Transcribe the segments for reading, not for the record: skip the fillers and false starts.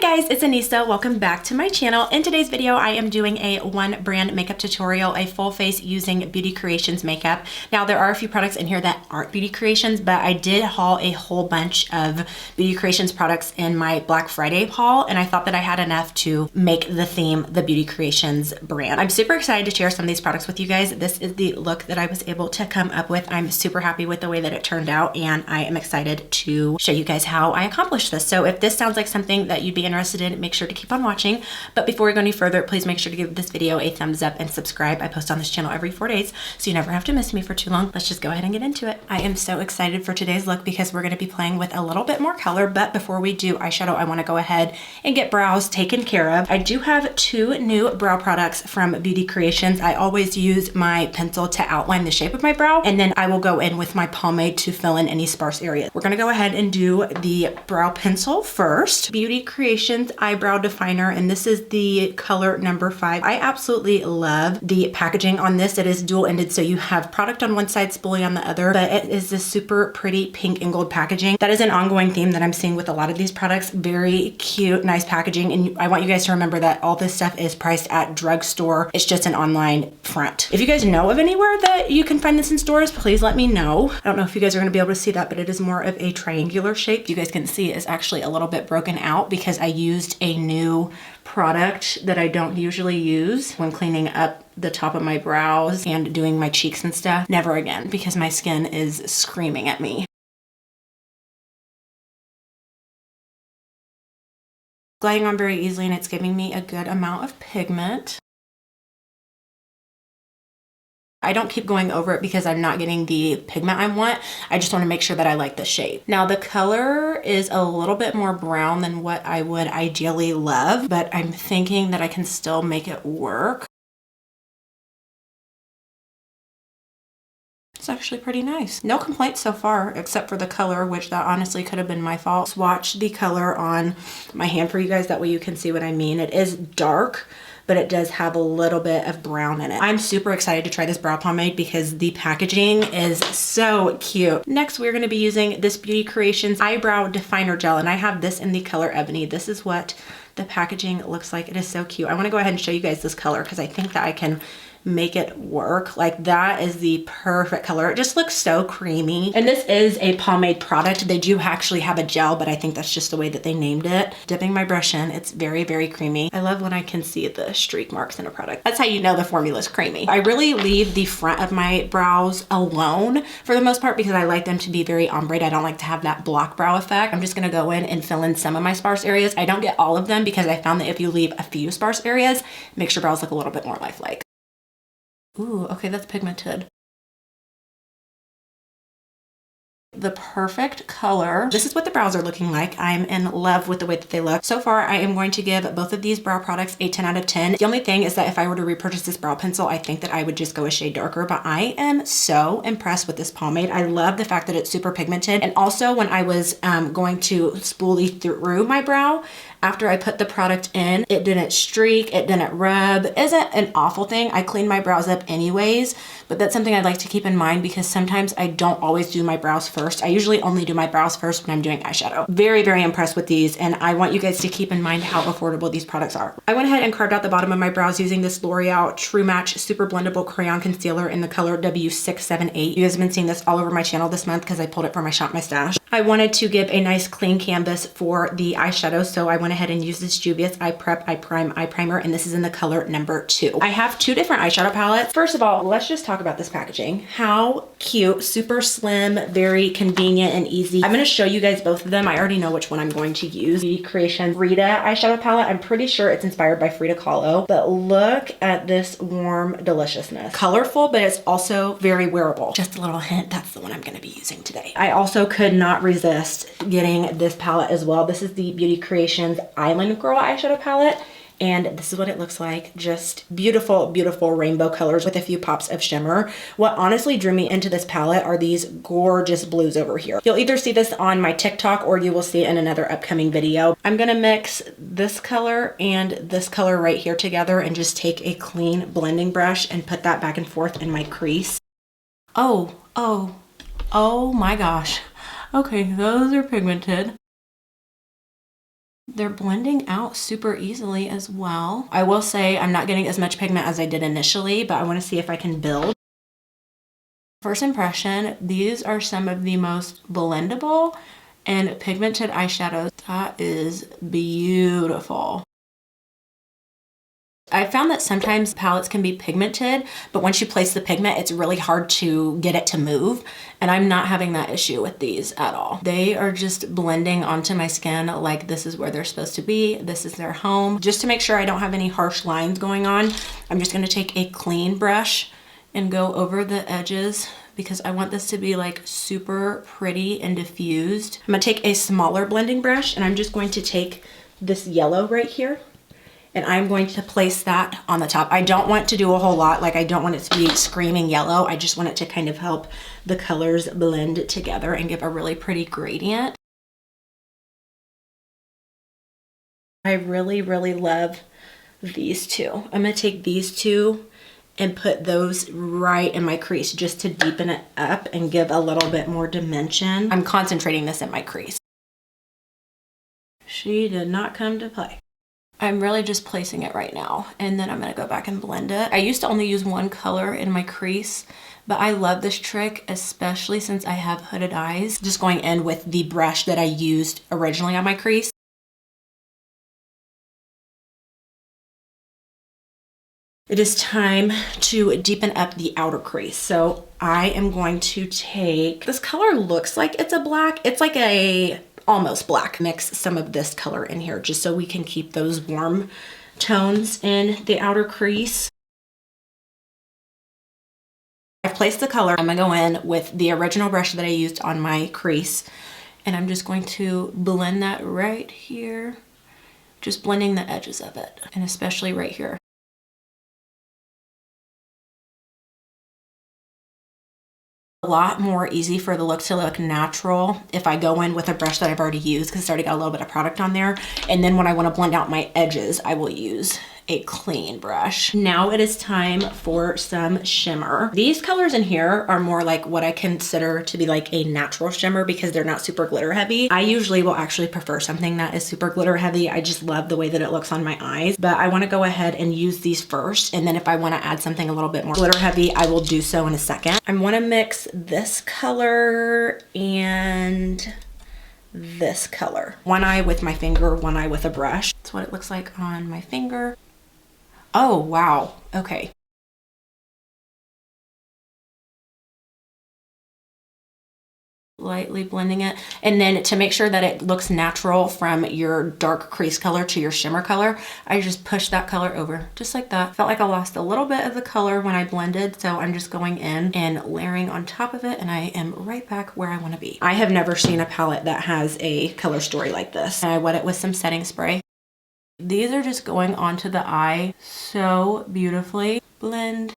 guys, it's Anissa. Welcome back to my channel. In today's video, I am doing a one brand makeup tutorial, a full face using Beauty Creations makeup. Now, there are a few products in here that aren't Beauty Creations, but I did haul a whole bunch of Beauty Creations products in my Black Friday haul, and I thought that I had enough to make the theme the Beauty Creations brand. I'm super excited to share some of these products with you guys. This is the look that I was able to come up with. I'm super happy with the way that it turned out, and I am excited to show you guys how I accomplished this. So if this sounds like something that you'd be interested in, make sure to keep on watching. But before we go any further, please make sure to give this video a thumbs up and subscribe. I post on this channel every 4 days, so you never have to miss me for too long. Let's just go ahead and get into it. I am so excited for today's look because we're going to be playing with a little bit more color. But before we do eyeshadow, I want to go ahead and get brows taken care of. I do have two new brow products from Beauty Creations. I always use my pencil to outline the shape of my brow, and then I will go in with my pomade to fill in any sparse areas. We're going to go ahead and do the brow pencil first. Beauty Creations Eyebrow Definer, and this is the color number 5. I absolutely love the packaging on this. It is dual-ended, so you have product on one side, spoolie on the other, but it is this super pretty pink and gold packaging. That is an ongoing theme that I'm seeing with a lot of these products. Very cute, nice packaging, and I want you guys to remember that all this stuff is priced at drugstore. It's just an online front. If you guys know of anywhere that you can find this in stores, please let me know. I don't know if you guys are going to be able to see that, but it is more of a triangular shape. You guys can see it's actually a little bit broken out because I used a new product that I don't usually use when cleaning up the top of my brows and doing my cheeks and stuff. Never again, because my skin is screaming at me. Gliding on very easily, and it's giving me a good amount of pigment. I don't keep going over it because I'm not getting the pigment I want. I just want to make sure that I like the shape. Now, the color is a little bit more brown than what I would ideally love, but I'm thinking that I can still make it work. It's actually pretty nice. No complaints so far, except for the color, which that honestly could have been my fault. Swatch the color on my hand for you guys. That way you can see what I mean. It is dark, but it does have a little bit of brown in it. I'm super excited to try this brow pomade because the packaging is so cute. Next, we're going to be using this Beauty Creations Eyebrow Definer Gel, and I have this in the color Ebony. This is what the packaging looks like. It is so cute. I want to go ahead and show you guys this color because I think that I can make it work. Like, that is the perfect color. It just looks so creamy. And this is a pomade product. They do actually have a gel, but I think that's just the way that they named it. Dipping my brush in, it's very, very creamy. I love when I can see the streak marks in a product. That's how you know the formula is creamy. I really leave the front of my brows alone for the most part because I like them to be very ombre. I don't like to have that block brow effect. I'm just gonna go in and fill in some of my sparse areas. I don't get all of them because I found that if you leave a few sparse areas, it makes your brows look a little bit more lifelike. Ooh, okay, that's pigmented. The perfect color. This is what the brows are looking like. I'm in love with the way that they look. So far, I am going to give both of these brow products a 10 out of 10. The only thing is that if I were to repurchase this brow pencil, I think that I would just go a shade darker, but I am so impressed with this pomade. I love the fact that it's super pigmented. And also when I was going to spoolie through my brow, after I put the product in, it didn't streak, it didn't rub. Isn't an awful thing. I clean my brows up anyways, but that's something I'd like to keep in mind because sometimes I don't always do my brows first. I usually only do my brows first when I'm doing eyeshadow. Very, very impressed with these, and I want you guys to keep in mind how affordable these products are. I went ahead and carved out the bottom of my brows using this L'Oreal True Match Super Blendable Crayon Concealer in the color W678. You guys have been seeing this all over my channel this month because I pulled it from my Shop My Stash. I wanted to give a nice clean canvas for the eyeshadow, so I went ahead and used this JUVIA'S Eye Prep Eye Prime Eye Primer, and this is in the color number 2. I have 2 different eyeshadow palettes. First of all, let's just talk about this packaging. How cute, super slim, very convenient and easy. I'm going to show you guys both of them. I already know which one I'm going to use. Beauty Creations FRIDA eyeshadow palette. I'm pretty sure it's inspired by Frida Kahlo, but look at this warm deliciousness. Colorful, but it's also very wearable. Just a little hint, that's the one I'm going to be using today. I also could not resist getting this palette as well. This is the Beauty Creations Island Girl eyeshadow palette, and this is what it looks like. Just beautiful, beautiful rainbow colors with a few pops of shimmer. What honestly drew me into this palette are these gorgeous blues over here. You'll either see this on my TikTok or you will see it in another upcoming video. I'm gonna mix this color and this color right here together and just take a clean blending brush and put that back and forth in my crease. Oh my gosh. Okay, those are pigmented. They're blending out super easily as well. I will say I'm not getting as much pigment as I did initially, but I want to see if I can build. First impression, these are some of the most blendable and pigmented eyeshadows. That is beautiful. I found that sometimes palettes can be pigmented, but once you place the pigment, it's really hard to get it to move. And I'm not having that issue with these at all. They are just blending onto my skin like this is where they're supposed to be. This is their home. Just to make sure I don't have any harsh lines going on, I'm just gonna take a clean brush and go over the edges because I want this to be like super pretty and diffused. I'm gonna take a smaller blending brush and I'm just going to take this yellow right here and I'm going to place that on the top. I don't want to do a whole lot, like I don't want it to be screaming yellow. I just want it to kind of help the colors blend together and give a really pretty gradient. I really, really love these two. I'm gonna take these two and put those right in my crease just to deepen it up and give a little bit more dimension. I'm concentrating this in my crease. She did not come to play. I'm really just placing it right now, and then I'm gonna go back and blend it. I used to only use one color in my crease, but I love this trick, especially since I have hooded eyes. Just going in with the brush that I used originally on my crease. It is time to deepen up the outer crease. So I am going to take, this color looks like it's a black. It's like a almost black. Mix some of this color in here just so we can keep those warm tones in the outer crease. I've placed the color. I'm gonna go in with the original brush that I used on my crease, and I'm just going to blend that right here. Just blending the edges of it, and especially right here. A lot more easy for the look to look natural if I go in with a brush that I've already used because it's already got a little bit of product on there. And then when I want to blend out my edges, I will use a clean brush. Now it is time for some shimmer. These colors in here are more like what I consider to be like a natural shimmer because they're not super glitter heavy. I usually will actually prefer something that is super glitter heavy. I just love the way that it looks on my eyes, but I want to go ahead and use these first. And then if I want to add something a little bit more glitter heavy, I will do so in a second. I want to mix this color and this color. One eye with my finger, one eye with a brush. That's what it looks like on my finger. Oh, wow. Okay. Lightly blending it. And then to make sure that it looks natural from your dark crease color to your shimmer color, I just push that color over just like that. Felt like I lost a little bit of the color when I blended, so I'm just going in and layering on top of it, and I am right back where I want to be. I have never seen a palette that has a color story like this. And I wet it with some setting spray. These are just going onto the eye so beautifully. Blend.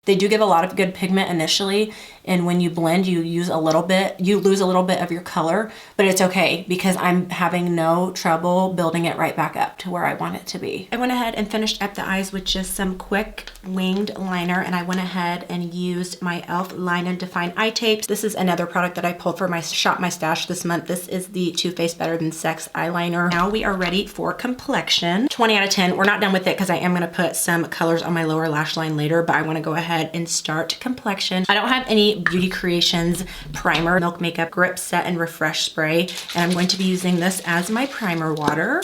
They do give a lot of good pigment initially, and when you blend, you lose a little bit of your color, but it's okay because I'm having no trouble building it right back up to where I want it to be. I went ahead and finished up the eyes with just some quick winged liner, and I went ahead and used my e.l.f. Line and Define eye tapes. This is another product that I pulled for my Shop My Stash this month. This is the Too Faced Better Than Sex eyeliner. Now we are ready for complexion. 20 out of 10. We're not done with it because I am gonna put some colors on my lower lash line later, but I wanna go ahead and start complexion. I don't have any Beauty Creations primer, Milk Makeup Grip Set and Refresh spray, and I'm going to be using this as my primer water.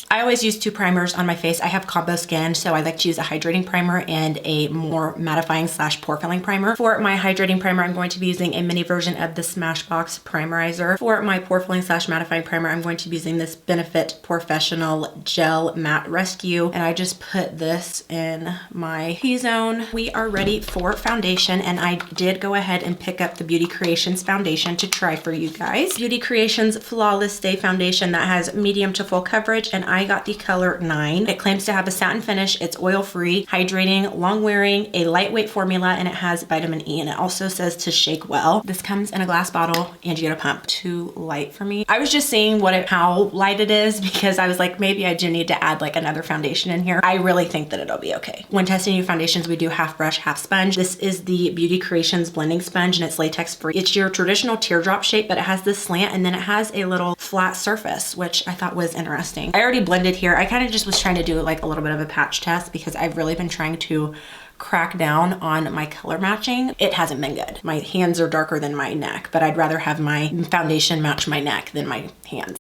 I always use two primers on my face. I have combo skin, so I like to use a hydrating primer and a more mattifying / pore filling primer. For my hydrating primer, I'm going to be using a mini version of the Smashbox Primerizer. For my pore filling / mattifying primer, I'm going to be using this Benefit Professional Gel Matte Rescue, and I just put this in my T-zone. We are ready for foundation, and I did go ahead and pick up the Beauty Creations foundation to try for you guys. Beauty Creations Flawless Stay Foundation that has medium to full coverage, and I got the color 9. It claims to have a satin finish. It's oil-free, hydrating, long-wearing, a lightweight formula, and it has vitamin E. And it also says to shake well. This comes in a glass bottle and you get a pump. Too light for me. I was just seeing how light it is because I was like, maybe I do need to add like another foundation in here. I really think that it'll be okay. When testing new foundations, we do half brush, half sponge. This is the Beauty Creations blending sponge and it's latex free. It's your traditional teardrop shape, but it has this slant and then it has a little flat surface, which I thought was interesting. I already blended here. I kind of just was trying to do like a little bit of a patch test because I've really been trying to crack down on my color matching. It hasn't been good. My hands are darker than my neck, but I'd rather have my foundation match my neck than my hands.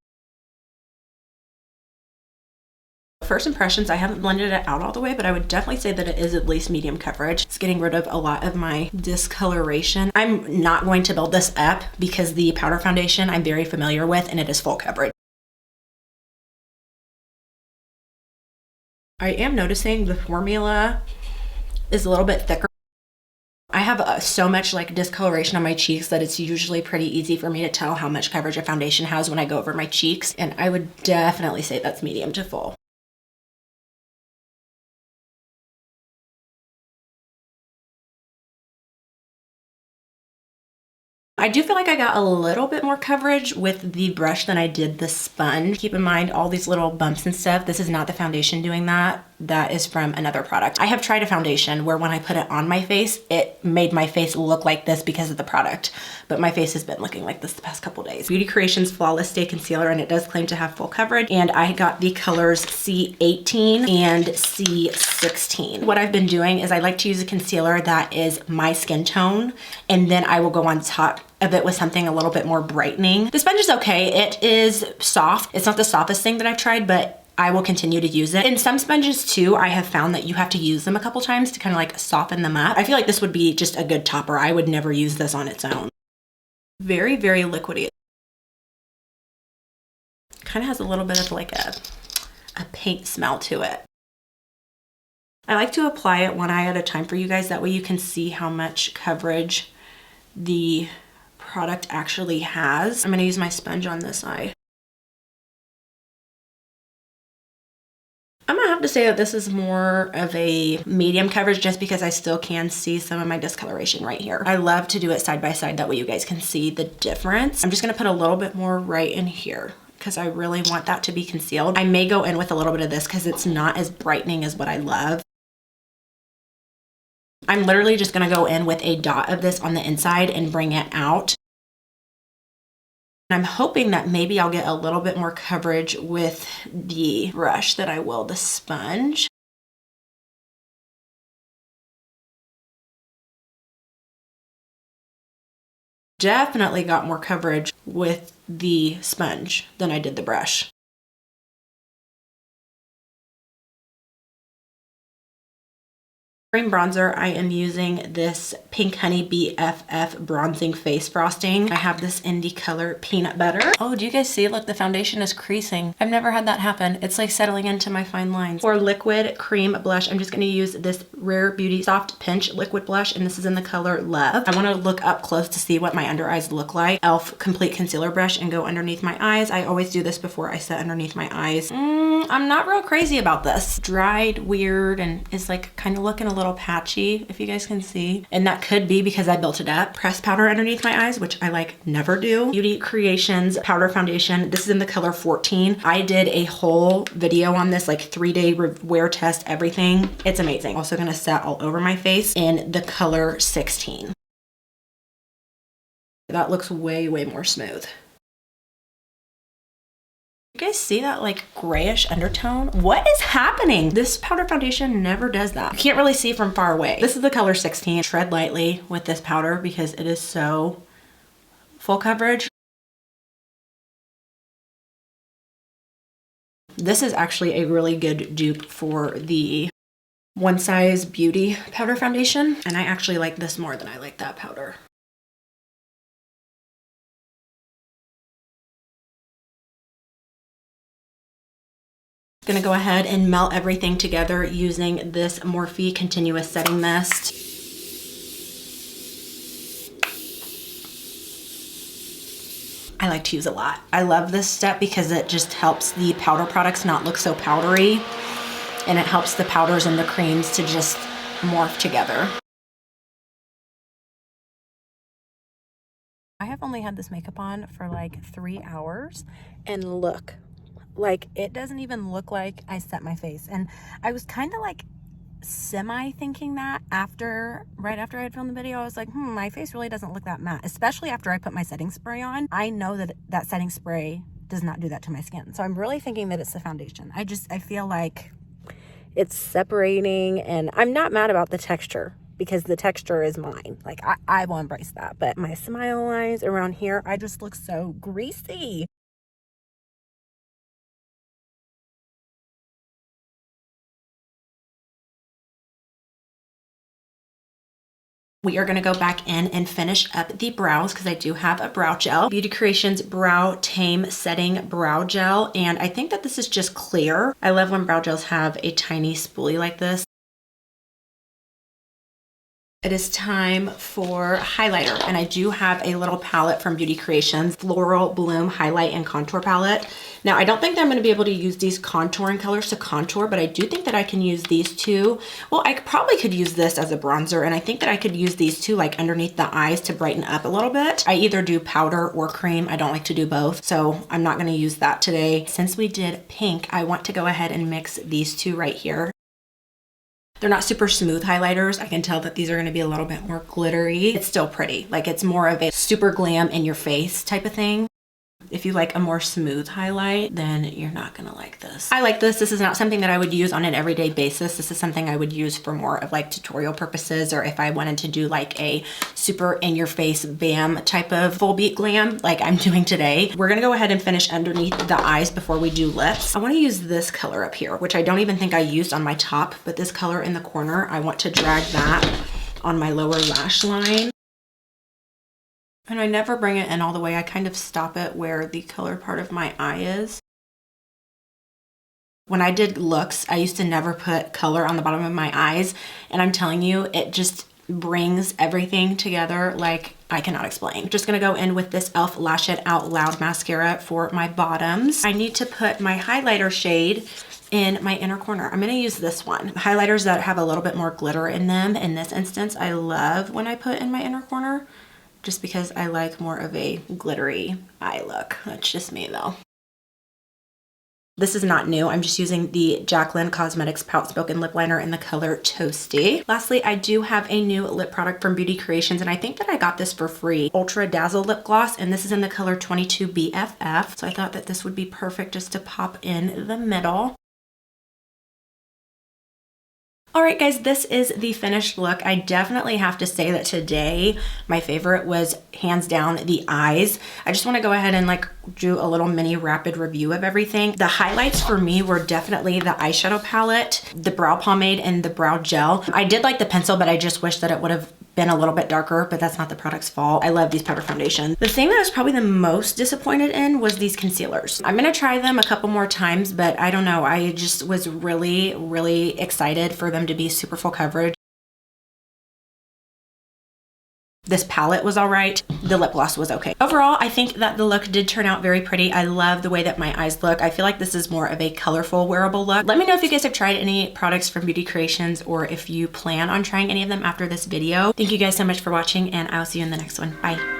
First impressions, I haven't blended it out all the way, but I would definitely say that it is at least medium coverage. It's getting rid of a lot of my discoloration. I'm not going to build this up because the powder foundation I'm very familiar with and it is full coverage. I am noticing the formula is a little bit thicker. I have so much like discoloration on my cheeks that it's usually pretty easy for me to tell how much coverage a foundation has when I go over my cheeks, and I would definitely say that's medium to full. I do feel like I got a little bit more coverage with the brush than I did the sponge. Keep in mind all these little bumps and stuff. This is not the foundation doing that. That is from another product. I have tried a foundation where when I put it on my face, it made my face look like this because of the product. But my face has been looking like this the past couple days. Beauty Creations Flawless Stay Concealer, and it does claim to have full coverage. And I got the colors C18 and C16. What I've been doing is I like to use a concealer that is my skin tone, and then I will go on top of it with something a little bit more brightening. The sponge is okay. It is soft. It's not the softest thing that I've tried, but I will continue to use it. In some sponges too, I have found that you have to use them a couple times to kind of like soften them up. I feel like this would be just a good topper. I would never use this on its own. Very, very liquidy. Kind of has a little bit of like a paint smell to it. I like to apply it one eye at a time for you guys. That way you can see how much coverage the product actually has. I'm gonna use my sponge on this eye. I'm gonna have to say that this is more of a medium coverage just because I still can see some of my discoloration right here. I love to do it side by side, that way you guys can see the difference. I'm just gonna put a little bit more right in here because I really want that to be concealed. I may go in with a little bit of this because it's not as brightening as what I love. I'm literally just gonna go in with a dot of this on the inside and bring it out. I'm hoping that maybe I'll get a little bit more coverage with the brush than I will the sponge. Definitely got more coverage with the sponge than I did the brush. Bronzer, I am using this Pink Honey BFF Bronzing Face Frosting. I have this in the color Peanut Butter. Oh, do you guys see? Look, the foundation is creasing. I've never had that happen. It's like settling into my fine lines. For liquid cream blush, I'm just gonna use this Rare Beauty Soft Pinch liquid blush, and this is in the color Love. I wanna look up close to see what my under eyes look like. e.l.f. Complete Concealer Brush and go underneath my eyes. I always do this before I set underneath my eyes. I'm not real crazy about this. Dried weird and is like kind of looking a little patchy, if you guys can see. And that could be because I built it up. Pressed powder underneath my eyes, which I like never do. Beauty Creations powder foundation. This is in the color 14. I did a whole video on this, like 3-day wear test, everything. It's amazing. Also gonna set all over my face in the color 16. That looks way, way more smooth. You guys see that like grayish undertone? What is happening? This powder foundation never does that. You can't really see from far away. This is the color 16. Tread lightly with this powder because it is so full coverage. This is actually a really good dupe for the One Size Beauty powder foundation. And I actually like this more than I like that powder. Gonna go ahead and melt everything together using this Morphe Continuous Setting Mist. I I like to use a lot. I love this step because it just helps the powder products not look so powdery, and it helps the powders and the creams to just morph together. I have only had this makeup on for like 3 hours, and look, like it doesn't even look like I set my face. And I was kind of like semi thinking that right after I had filmed the video. I was like, my face really doesn't look that matte, especially after I put my setting spray on. I know that that setting spray does not do that to my skin. So I'm really thinking that it's the foundation. I feel like it's separating, and I'm not mad about the texture because the texture is mine. Like I will embrace that. But my smile lines around here, I just look so greasy. We are going to go back in and finish up the brows because I do have a brow gel. Beauty Creations Brow Tame Setting Brow Gel. And I think that this is just clear. I love when brow gels have a tiny spoolie like this. It is time for highlighter, and I do have a little palette from Beauty Creations, Floral Bloom Highlight and Contour Palette. Now, I don't think that I'm going to be able to use these contouring colors to contour, but I do think that I can use these two. Well, I probably could use this as a bronzer, and I think that I could use these two like underneath the eyes to brighten up a little bit. I either do powder or cream. I don't like to do both, so I'm not going to use that today. Since we did pink, I want to go ahead and mix these two right here. They're not super smooth highlighters. I can tell that these are going to be a little bit more glittery. It's still pretty. Like it's more of a super glam in your face type of thing. If you like a more smooth highlight, then you're not gonna like this. I like this. This is not something that I would use on an everyday basis. This is something I would use for more of like tutorial purposes, or if I wanted to do like a super in your face bam type of full beat glam like I'm doing today. We're gonna go ahead and finish underneath the eyes before we do lips. I wanna use this color up here, which I don't even think I used on my top, but this color in the corner, I want to drag that on my lower lash line. And I never bring it in all the way. I kind of stop it where the color part of my eye is. When I did looks, I used to never put color on the bottom of my eyes. And I'm telling you, it just brings everything together like I cannot explain. Just gonna go in with this e.l.f. Lash It Out Loud mascara for my bottoms. I need to put my highlighter shade in my inner corner. I'm gonna use this one. Highlighters that have a little bit more glitter in them, in this instance, I love when I put in my inner corner, just because I like more of a glittery eye look. That's just me though. This is not new. I'm just using the Jaclyn Cosmetics Pout Spoken Lip Liner in the color Toasty. Lastly, I do have a new lip product from Beauty Creations, and I think that I got this for free. Ultra Dazzle Lip Gloss, and this is in the color 22 BFF. So I thought that this would be perfect just to pop in the middle. All right, guys, this is the finished look. I definitely have to say that today, my favorite was hands down the eyes. I just want to go ahead and like do a little mini rapid review of everything. The highlights for me were definitely the eyeshadow palette, the brow pomade, and the brow gel. I did like the pencil, but I just wish that it would have been a little bit darker, but that's not the product's fault. I love these powder foundations. The thing that I was probably the most disappointed in was these concealers. I'm gonna try them a couple more times, but I don't know. I just was really, really excited for them to be super full coverage. This palette was all right. The lip gloss was okay. Overall, I think that the look did turn out very pretty. I love the way that my eyes look. I feel like this is more of a colorful wearable look. Let me know if you guys have tried any products from Beauty Creations or if you plan on trying any of them after this video. Thank you guys so much for watching, and I'll see you in the next one. Bye.